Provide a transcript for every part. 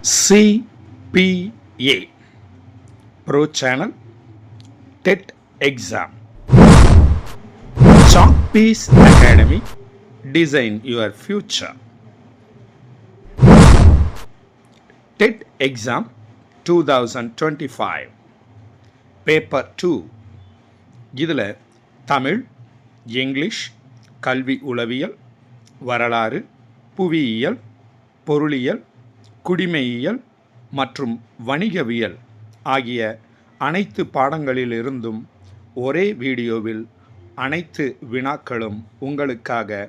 CPA Pro Channel TET Exam Chalkpiece Academy Design Your Future TET Exam 2025 Paper 2 இதில் Tamil, English, கல்வி உளவியல், வரலாறு, புவியியல், பொருளியல், குடிமையியல் மற்றும் வணிகவியல் ஆகிய அனைத்து பாடங்களிலிருந்தும் ஒரே வீடியோவில் அனைத்து வினாக்களும் உங்களுக்காக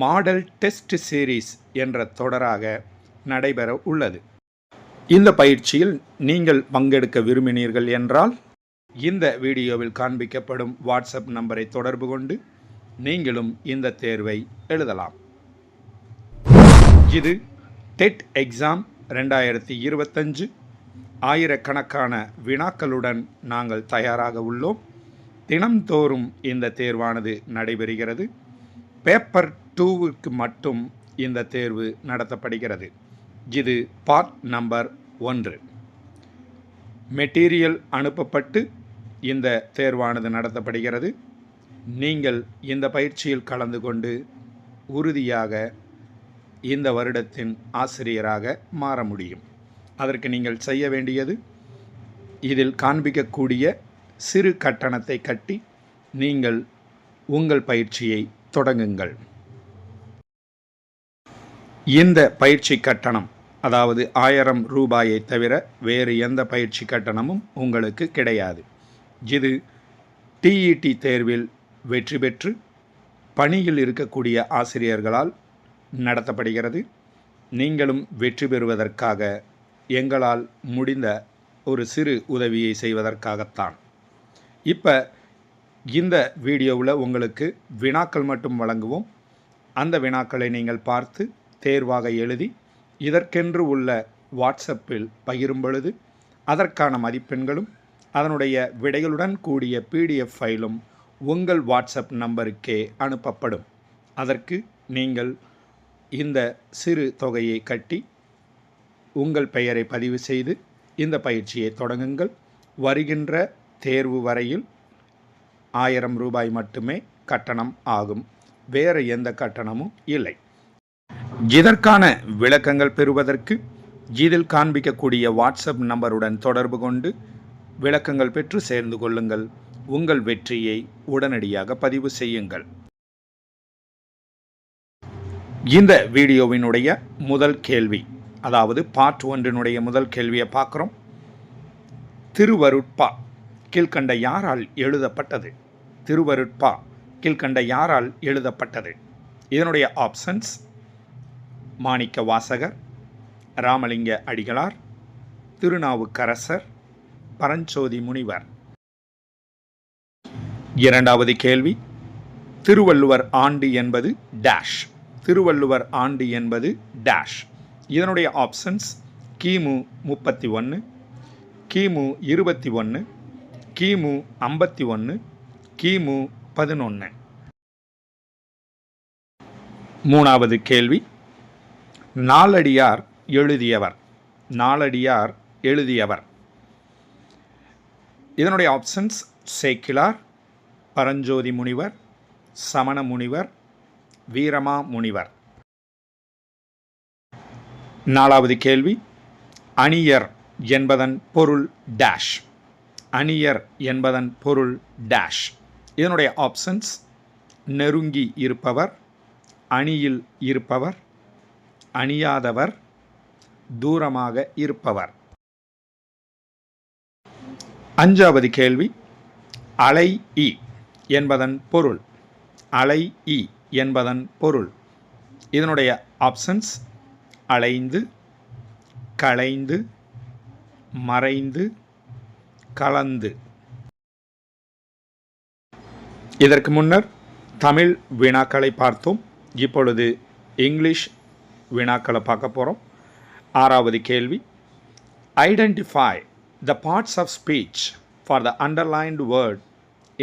மாடல் டெஸ்ட் சீரீஸ் என்ற தொடராக நடைபெற உள்ளது. இந்த பயிற்சியில் நீங்கள் பங்கெடுக்க விரும்பினீர்கள் என்றால் இந்த வீடியோவில் காண்பிக்கப்படும் வாட்ஸ்அப் நம்பரை தொடர்பு கொண்டு நீங்களும் இந்த தேர்வை எழுதலாம். இது டெட் எக்ஸாம் 2025 ஆயிரக்கணக்கான வினாக்களுடன் நாங்கள் தயாராக உள்ளோம். தினம்தோறும் இந்த தேர்வானது நடைபெறுகிறது. பேப்பர் 2க்கு மட்டும் இந்த தேர்வு நடத்தப்படுகிறது. இது பார்ட் நம்பர் 1. மெட்டீரியல் அனுப்பப்பட்டு இந்த தேர்வானது நடத்தப்படுகிறது. நீங்கள் இந்த பயிற்சியில் கலந்து கொண்டு உறுதியாக இந்த வருடத்தின் ஆசிரியராக மாற முடியும். அதற்கு நீங்கள் செய்ய வேண்டியது, இதில் காண்பிக்கக்கூடிய சிறு கட்டணத்தை கட்டி நீங்கள் உங்கள் பயிற்சியை தொடங்குங்கள். இந்த பயிற்சி கட்டணம், அதாவது 1000 ரூபாயை தவிர வேறு எந்த பயிற்சி கட்டணமும் உங்களுக்கு கிடையாது. இது TET தேர்வில் வெற்றி பெற்று பணியில் இருக்கக்கூடிய ஆசிரியர்களால் நடத்தப்படுகிறது. நீங்களும் வெற்றி பெறுவதற்காக எங்களால் முடிந்த ஒரு சிறு உதவியை செய்வதற்காகத்தான். இப்போ இந்த வீடியோவில் உங்களுக்கு வினாக்கள் மட்டும் வழங்குவோம். அந்த வினாக்களை நீங்கள் பார்த்து தேர்வாக எழுதி இதற்கென்று உள்ள வாட்ஸ்அப்பில் பகிரும் பொழுது அதற்கான மதிப்பெண்களும் அதனுடைய விடைகளுடன் கூடிய PDF ஃபைலும் உங்கள் வாட்ஸ்அப் நம்பருக்கே அனுப்பப்படும். அதற்கு நீங்கள் இந்த சிறு தொகையை கட்டி உங்கள் பெயரை பதிவு செய்து இந்த பயிற்சியை தொடங்குங்கள். வருகின்ற தேர்வு வரையில் 1000 ரூபாய் மட்டுமே கட்டணம் ஆகும். வேறு எந்த கட்டணமும் இல்லை. இதற்கான விளக்கங்கள் பெறுவதற்கு இதில் காண்பிக்கக்கூடிய வாட்ஸ்அப் நம்பருடன் தொடர்பு கொண்டு விளக்கங்கள் பெற்று சேர்ந்து கொள்ளுங்கள். உங்கள் வெற்றியை உடனடியாக பதிவு செய்யுங்கள். இந்த வீடியோவினுடைய முதல் கேள்வி, அதாவது பார்ட் 1னுடைய முதல் கேள்வியை பார்க்குறோம். திருவருட்பா கீழ்கண்ட யாரால் எழுதப்பட்டது? திருவருட்பா கீழ்கண்ட யாரால் எழுதப்பட்டது? இதனுடைய ஆப்ஷன்ஸ்: மாணிக்க வாசகர், ராமலிங்க அடிகளார், திருநாவுக்கரசர், பரஞ்சோதி முனிவர். இரண்டாவது கேள்வி, திருவள்ளுவர் ஆண்டு என்பது டேஷ். திருவள்ளுவர் ஆண்டு என்பது டேஷ். இதனுடைய ஆப்ஷன்ஸ்: கிமு 31, கிமு 21, கிமு 51, கிமு 11. மூணாவது கேள்வி, நாலடியார் எழுதியவர். நாலடியார் எழுதியவர். இதனுடைய ஆப்ஷன்ஸ்: சேக்கிழார், பரஞ்சோதி முனிவர், சமண முனிவர், வீரமா முனிவர். நாலாவது கேள்வி, அணியர் என்பதன் பொருள் டேஷ். அணியர் என்பதன் பொருள் டேஷ். இதனுடைய ஆப்ஷன்ஸ்: நெருங்கி இருப்பவர், அணியில் இருப்பவர், அணியாதவர், தூரமாக இருப்பவர். அஞ்சாவது கேள்வி, அலை இ என்பதன் பொருள். அலை இ என்பதன் பொருள். இதனுடைய ஆப்ஷன்ஸ்: அலைந்து, களைந்து, மறைந்து, கலந்து. இதற்கு முன்னர் தமிழ் வினாக்களை பார்த்தோம். இப்பொழுது இங்கிலீஷ் வினாக்களை பார்க்க போகிறோம். ஆறாவது கேள்வி, identify the parts of speech for the underlined word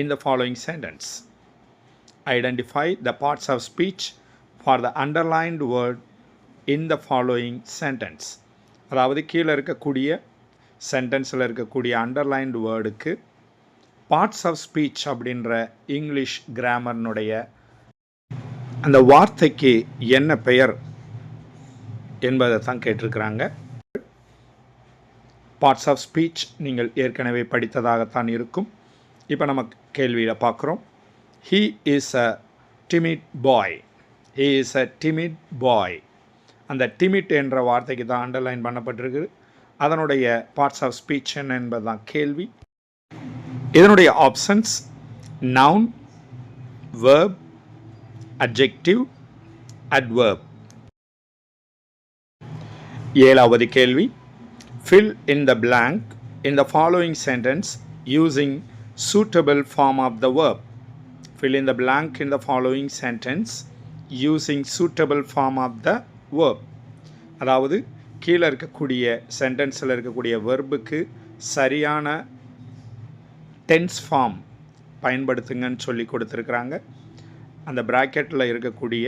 in the following sentence. Identify the parts of speech for the underlined word in the following sentence. அதாவது கீழே இருக்கக்கூடிய சென்டென்ஸில் இருக்கக்கூடிய அண்டர்லைன்டு வேர்டுக்கு பார்ட்ஸ் ஆஃப் ஸ்பீச் அப்படின்ற இங்கிலீஷ் கிராமர்னுடைய அந்த வார்த்தைக்கு என்ன பெயர் என்பதை தான் கேட்டிருக்கிறாங்க. பார்ட்ஸ் ஆஃப் ஸ்பீச் நீங்கள் ஏற்கனவே படித்ததாகத்தான் இருக்கும். இப்போ நம்ம கேள்வியில் பார்க்குறோம். He is a timid boy. He is a timid boy. அந்த டிமிட் என்ற வார்த்தைக்கு தான் அண்டர்லைன் பண்ணப்பட்டிருக்கு. அதனுடைய பார்ட்ஸ் ஆஃப் ஸ்பீச் என்ன என்பது தான் கேள்வி. இதனுடைய options noun, verb, adjective, adverb. ஏழாவது கேள்வி. Fill in the blank in the following sentence using suitable form of the verb. Fill in the blank in the following sentence using suitable form of the verb. அதாவது கீழே இருக்கக்கூடிய சென்டென்ஸில் இருக்கக்கூடிய வெர்புக்கு சரியான tense form பயன்படுத்துங்கன்னு சொல்லி கொடுத்துருக்குறாங்க. அந்த ப்ராக்கெட்டில் இருக்கக்கூடிய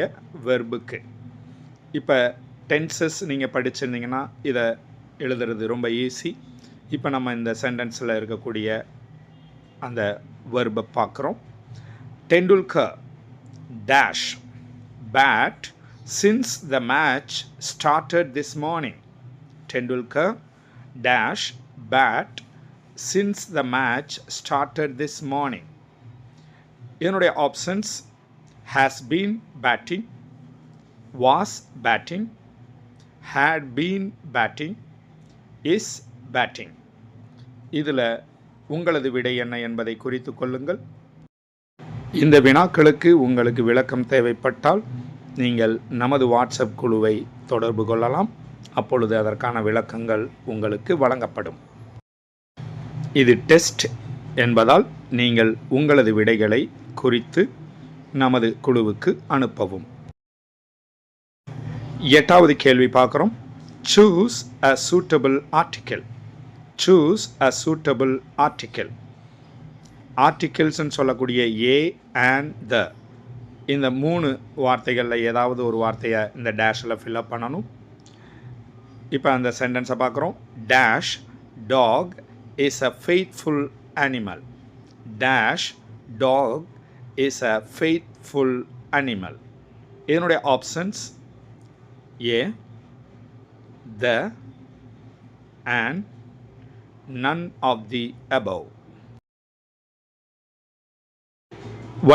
வெர்புக்கு. இப்போ டென்சஸ் நீங்கள் படிச்சிருந்தீங்கன்னா இதை எழுதுறது ரொம்ப ஈஸி. இப்போ நம்ம இந்த சென்டென்ஸில் இருக்கக்கூடிய அந்த வெர்பை பார்க்குறோம். Tendulkar dash bat since the match started this morning. Tendulkar dash bat since the match started this morning. இதனுடைய options has been batting, was batting, had been batting, is batting. இதில் உங்களது விடை என்ன என்பதை குறித்து கொள்ளுங்கள். இந்த வினாக்களுக்கு உங்களுக்கு விளக்கம் தேவைப்பட்டால் நீங்கள் நமது வாட்ஸ்அப் குழுவை தொடர்பு கொள்ளலாம். அப்பொழுது அதற்கான விளக்கங்கள் உங்களுக்கு வழங்கப்படும். இது டெஸ்ட் என்பதால் நீங்கள் உங்களது விடைகளை குறித்து நமது குழுவுக்கு அனுப்பவும். எட்டாவது கேள்வி பார்க்குறோம். Choose a suitable article. Choose a suitable article. ஆர்டிக்கிள்ஸ்ன்னு சொல்லக்கூடிய ஏ அண்ட் த இந்த 3 வார்த்தைகளில் ஏதாவது ஒரு வார்த்தையை இந்த டேஷில் ஃபில்அப் பண்ணணும். இப்போ அந்த சென்டென்ஸை பார்க்குறோம். Dash dog is a faithful animal. Dash dog is a faithful animal. இதனுடைய options a, the, and none of the above.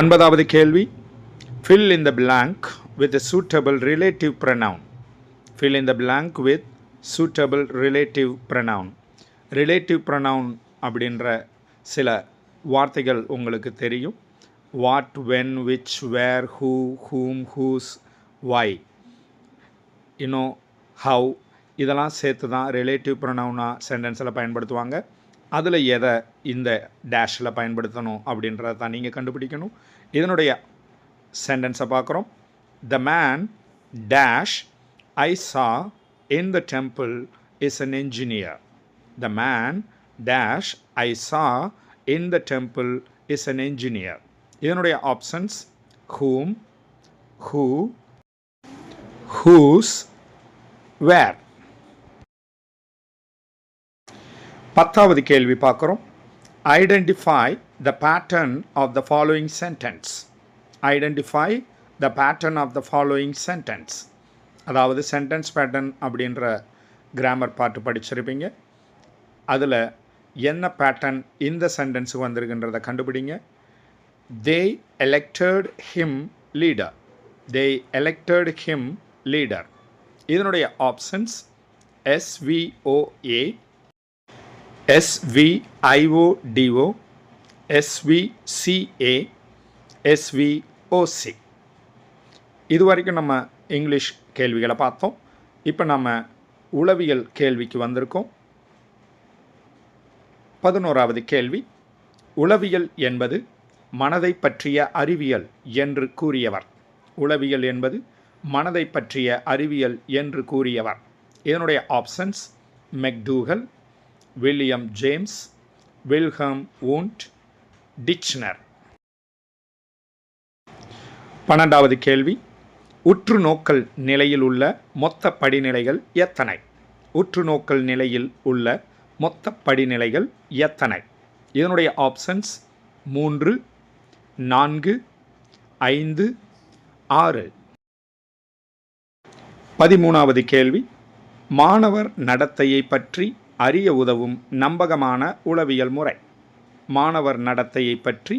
ஒன்பதாவது கேள்வி. Fill in the blank with a suitable relative pronoun. Fill in the blank with suitable relative pronoun. Relative pronoun அப்படின்ற சில வார்த்தைகள் உங்களுக்கு தெரியும். What, when, which, where, who, whom, whose, why, how இதெல்லாம் சேர்த்து தான் ரிலேட்டிவ் ப்ரொனவுனாக சென்டென்ஸில் பயன்படுத்துவாங்க. அதில் எதை இந்த டேஷில் பயன்படுத்தணும் அப்படின்றத தான் நீங்கள் கண்டுபிடிக்கணும். இதனுடைய சென்டென்ஸை பார்க்குறோம். The man dash I saw in the temple is an engineer. The man dash I saw in the temple is an engineer. இதனுடைய options whom, who, whose, where. 10வது கேள்வி பார்க்குறோம். Identify the pattern of the following sentence. Identify the pattern of the following sentence. அதாவது sentence pattern அப்படின்ற grammar part படிச்சிருப்பீங்க. அதில் என்ன pattern இந்த சென்டென்ஸுக்கு வந்திருக்குன்றதை கண்டுபிடிங்க. They elected him leader. They elected him leader. இதனுடைய options SVOA, SVIODO, SVCA, SVOC. இதுவரைக்கும் நம்ம இங்கிலீஷ் கேள்விகளை பார்த்தோம். இப்போ நம்ம உளவியல் கேள்விக்கு வந்திருக்கோம். 11வது கேள்வி. உளவியல் என்பது மனதை பற்றிய அறிவியல் என்று கூறியவர். உளவியல் என்பது மனதை பற்றிய அறிவியல் என்று கூறியவர். இதனுடைய options McDougall, William James, Wilhelm Wundt, Titchener. 12வது கேள்வி. உற்று நோக்கல் நிலையில் உள்ள மொத்த படிநிலைகள் எத்தனை? உற்றுநோக்கல் நிலையில் உள்ள மொத்த படிநிலைகள் எத்தனை? இதனுடைய ஆப்ஷன்ஸ் 3, 4, 5, 6. 13வது கேள்வி, மாணவர் நடத்தையை பற்றி அறிய உதவும் நம்பகமான உளவியல் முறை. மாணவர் நடத்தையை பற்றி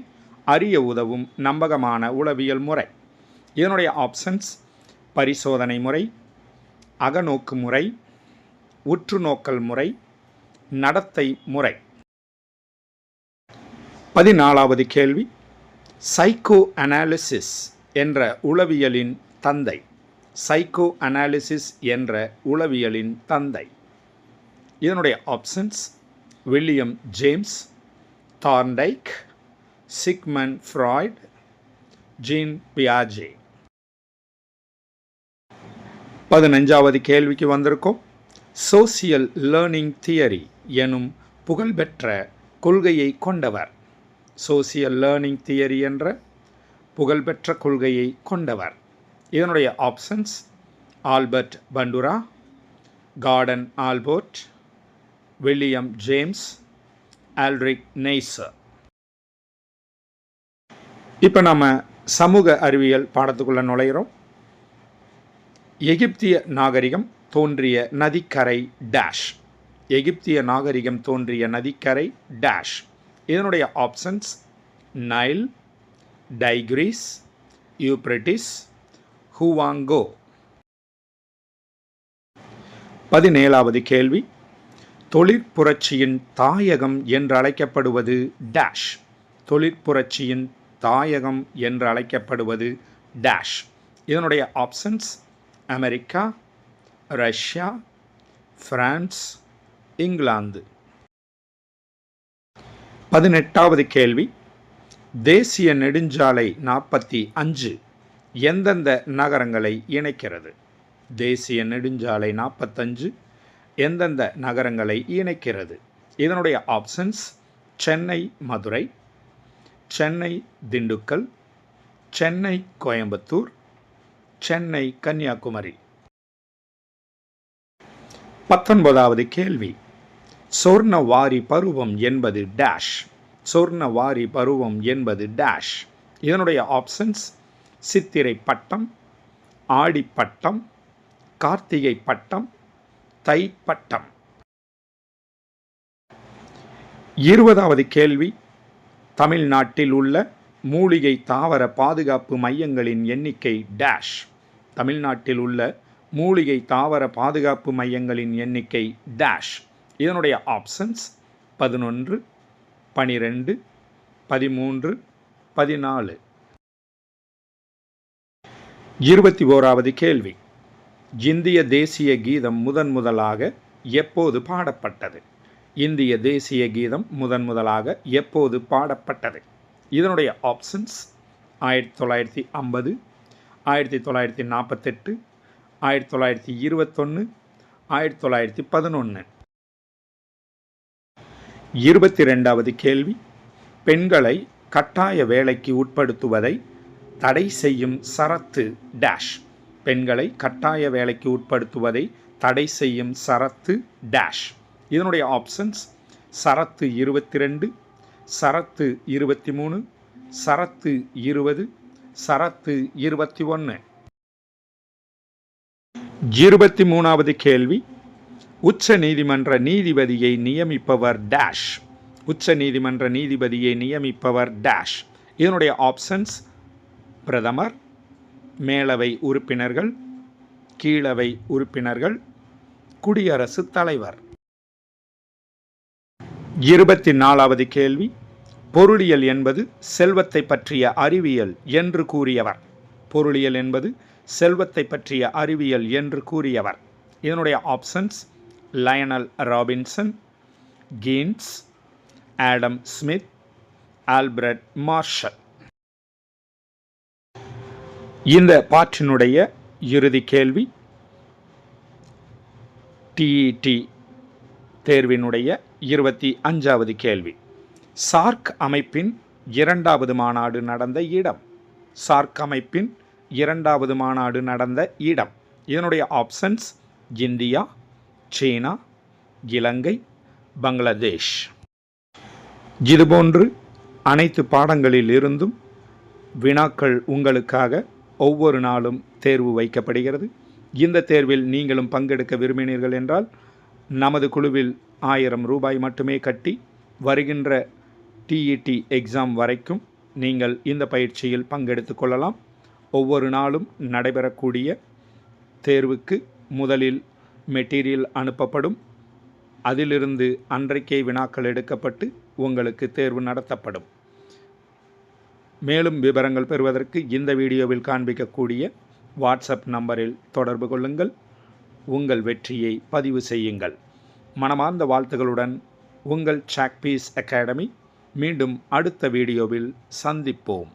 அறிய உதவும் நம்பகமான உளவியல் முறை. இதனுடைய ஆப்ஷன்ஸ் பரிசோதனை முறை, அகநோக்கு முறை, உற்றுநோக்கல் முறை, நடத்தை முறை. 14வது கேள்வி, சைக்கோ அனாலிசிஸ் என்ற உளவியலின் தந்தை. சைக்கோ அனாலிசிஸ் என்ற உளவியலின் தந்தை. இதனுடைய options William James, Thorndike, Sigmund Freud, Jean பியாஜே. 15வது கேள்விக்கு வந்திருக்கோம். சோசியல் லேர்னிங் தியரி எனும் புகழ்பெற்ற கொள்கையை கொண்டவர். சோசியல் லேர்னிங் தியரி என்ற புகழ்பெற்ற கொள்கையை கொண்டவர். இதனுடைய options Albert Bandura, Gordon Allport, William James, Ulric Neisser. இப்போ நம்ம சமூக அறிவியல் பாடத்துக்குள்ள நுழைகிறோம். எகிப்திய நாகரிகம் தோன்றிய நதிக்கரை டேஷ். எகிப்திய நாகரிகம் தோன்றிய நதிக்கரை டேஷ். இதனுடைய ஆப்ஷன்ஸ் நைல், டைக்ரீஸ், யூப்ரட்டிஸ், ஹுவாங்கோ. 17வது கேள்வி, தொழிற்புரட்சியின் தாயகம் என்று அழைக்கப்படுவது டேஷ். தொழிற்புரட்சியின் தாயகம் என்று அழைக்கப்படுவது டேஷ். இதனுடைய options America, Russia, France, England. 18வது கேள்வி, தேசிய நெடுஞ்சாலை 45 எந்தெந்த நகரங்களை இணைக்கிறது? தேசிய நெடுஞ்சாலை 45 எந்தெந்த நகரங்களை இணைக்கிறது? இதனுடைய ஆப்ஷன்ஸ் சென்னை மதுரை, சென்னை திண்டுக்கல், சென்னை கோயம்புத்தூர், சென்னை கன்னியாகுமரி. 19வது கேள்வி, சொர்ணவாரி பருவம் என்பது டேஷ். சொர்ணவாரி பருவம் என்பது டேஷ். இதனுடைய ஆப்ஷன்ஸ் சித்திரை பட்டம், ஆடி பட்டம், கார்த்திகை பட்டம், தை பட்டம். 20வது கேள்வி, தமிழ்நாட்டில் உள்ள மூலிகை தாவர பாதுகாப்பு மையங்களின் எண்ணிக்கை டேஷ். தமிழ்நாட்டில் உள்ள மூலிகை தாவர பாதுகாப்பு மையங்களின் எண்ணிக்கை டேஷ். இதனுடைய ஆப்ஷன்ஸ் 11, 12, 13, 14. 21வது கேள்வி, இந்திய தேசிய கீதம் முதலாக எப்போது பாடப்பட்டது? இந்திய தேசிய கீதம் முதலாக எப்போது பாடப்பட்டது? இதனுடைய ஆப்ஷன்ஸ் 1950, 1948, 1921, 1911. 22வது கேள்வி, பெண்களை கட்டாய வேலைக்கு உட்படுத்துவதை தடை செய்யும் சரத்து டேஷ். பெண்களை கட்டாய வேலைக்கு உட்படுத்துவதை தடை செய்யும் சரத்து டேஷ். இதனுடைய ஆப்ஷன்ஸ் சரத்து 22, சரத்து 23, சரத்து 20, சரத்து 21. 23வது கேள்வி, உச்ச நீதிமன்ற நீதிபதியை நியமிப்பவர் டேஷ். உச்ச நீதிமன்ற நீதிபதியை நியமிப்பவர் டேஷ். இதனுடைய ஆப்ஷன்ஸ் பிரதமர், மேலவை உறுப்பினர்கள், கீழவை உறுப்பினர்கள், குடியரசுத் தலைவர். 24வது கேள்வி, பொருளியல் என்பது செல்வத்தை பற்றிய அறிவியல் என்று கூறியவர். பொருளியல் என்பது செல்வத்தை பற்றிய அறிவியல் என்று கூறியவர். இதனுடைய options Lionel Robinson, Keynes, Adam Smith, Albert Marshall. இந்த பாற்றினுடைய இறுதி கேள்வி டிஇடி தேர்வினுடைய 25வது கேள்வி, சார்க் அமைப்பின் 2வது மாநாடு நடந்த இடம். சார்க் அமைப்பின் 2வது மாநாடு நடந்த இடம். இதனுடைய ஆப்ஷன்ஸ் இந்தியா, சீனா, இலங்கை, பங்களாதேஷ். இதுபோன்று அனைத்து பாடங்களில் இருந்தும் வினாக்கள் உங்களுக்காக ஒவ்வொரு நாளும் தேர்வு வைக்கப்படுகிறது. இந்த தேர்வில் நீங்களும் பங்கெடுக்க விரும்பினீர்கள் என்றால் நமது குழுவில் 1000 ரூபாய் மட்டுமே கட்டி வருகின்ற டிஇடி எக்ஸாம் வரைக்கும் நீங்கள் இந்த பயிற்சியில் பங்கெடுத்து கொள்ளலாம். ஒவ்வொரு நாளும் நடைபெறக்கூடிய தேர்வுக்கு முதலில் மெட்டீரியல் அனுப்பப்படும். அதிலிருந்து அன்றைக்கே வினாக்கள் எடுக்கப்பட்டு உங்களுக்கு தேர்வு நடத்தப்படும். மேலும் விவரங்கள் பெறுவதற்கு இந்த வீடியோவில் காண்பிக்கக்கூடிய வாட்ஸ்அப் நம்பரில் தொடர்பு கொள்ளுங்கள். உங்கள் வெற்றியை பதிவு செய்யுங்கள். மனமார்ந்த வாழ்த்துகளுடன் உங்கள் சாக்பீஸ் அகாடமி. மீண்டும் அடுத்த வீடியோவில் சந்திப்போம்.